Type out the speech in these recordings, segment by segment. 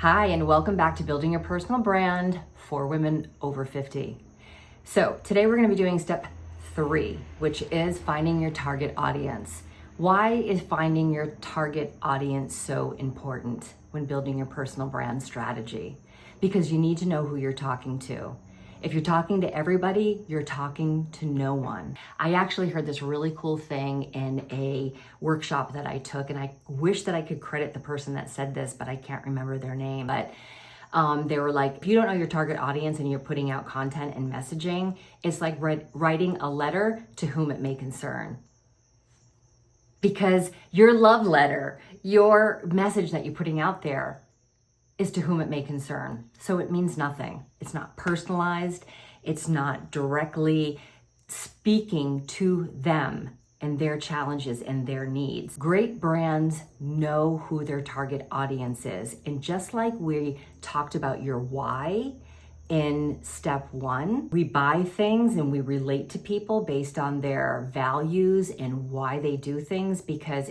Hi, and welcome back to Building Your Personal Brand for Women Over 50. So today we're going to be doing step 3, which is finding your target audience. Why is finding your target audience so important when building your personal brand strategy? Because you need to know who you're talking to. If you're talking to everybody, you're talking to no one. I actually heard this really cool thing in a workshop that I took, and I wish that I could credit the person that said this, but I can't remember their name. But they were like, if you don't know your target audience and you're putting out content and messaging, it's like writing a letter to whom it may concern. Because your love letter, your message that you're putting out there, is to whom it may concern. So it means nothing. It's not personalized. It's not directly speaking to them and their challenges and their needs. Great brands know who their target audience is. And just like we talked about your why in step 1, we buy things and we relate to people based on their values and why they do things because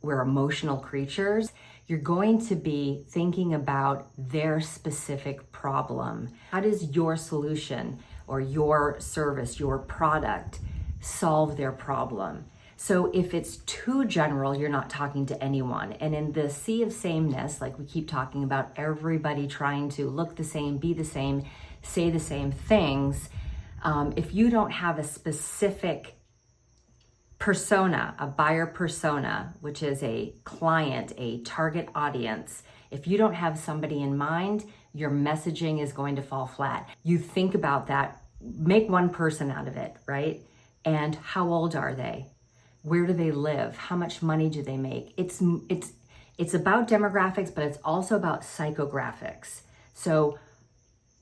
we're emotional creatures. You're going to be thinking about their specific problem. How does your solution or your service, your product, solve their problem? So if it's too general, you're not talking to anyone. And in the sea of sameness, like we keep talking about, everybody trying to look the same, be the same, say the same things, if you don't have a specific persona, a buyer persona, which is a client, a target audience, if you don't have somebody in mind, your messaging is going to fall flat. You think about that, make one person out of it, right? And how old are they? Where do they live? How much money do they make? It's about demographics, but it's also about psychographics. So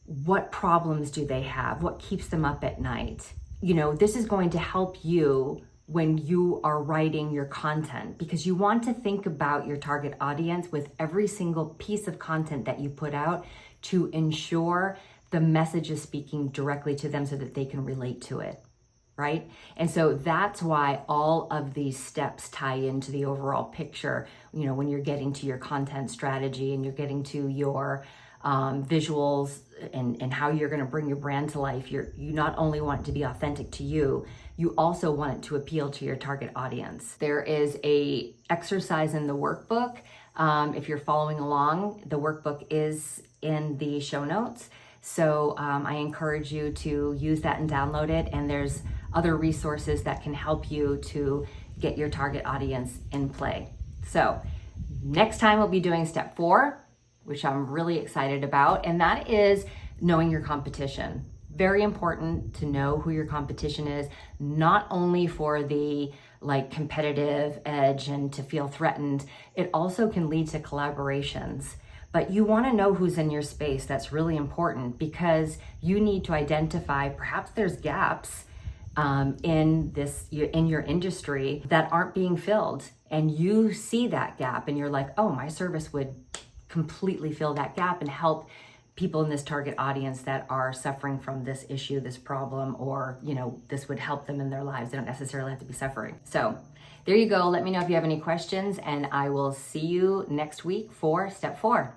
what problems do they have? What keeps them up at night? This is going to help you when you are writing your content, because you want to think about your target audience with every single piece of content that you put out to ensure the message is speaking directly to them so that they can relate to it, right? And so that's why all of these steps tie into the overall picture. When you're getting to your content strategy and you're getting to your visuals and how you're going to bring your brand to life, you not only want it to be authentic to you, you also want it to appeal to your target audience. There is a exercise in the workbook. If you're following along, the workbook is in the show notes. So I encourage you to use that and download it. And there's other resources that can help you to get your target audience in play. So next time we'll be doing step 4, which I'm really excited about, and that is knowing your competition. Very important to know who your competition is, not only for the competitive edge and to feel threatened, it also can lead to collaborations. But you want to know who's in your space. That's really important because you need to identify, perhaps there's gaps in your industry that aren't being filled, and you see that gap and you're like, oh, my service would completely fill that gap and help people in this target audience that are suffering from this issue, this problem, or this would help them in their lives. They don't necessarily have to be suffering. So there you go. Let me know if you have any questions, and I will see you next week for step 4.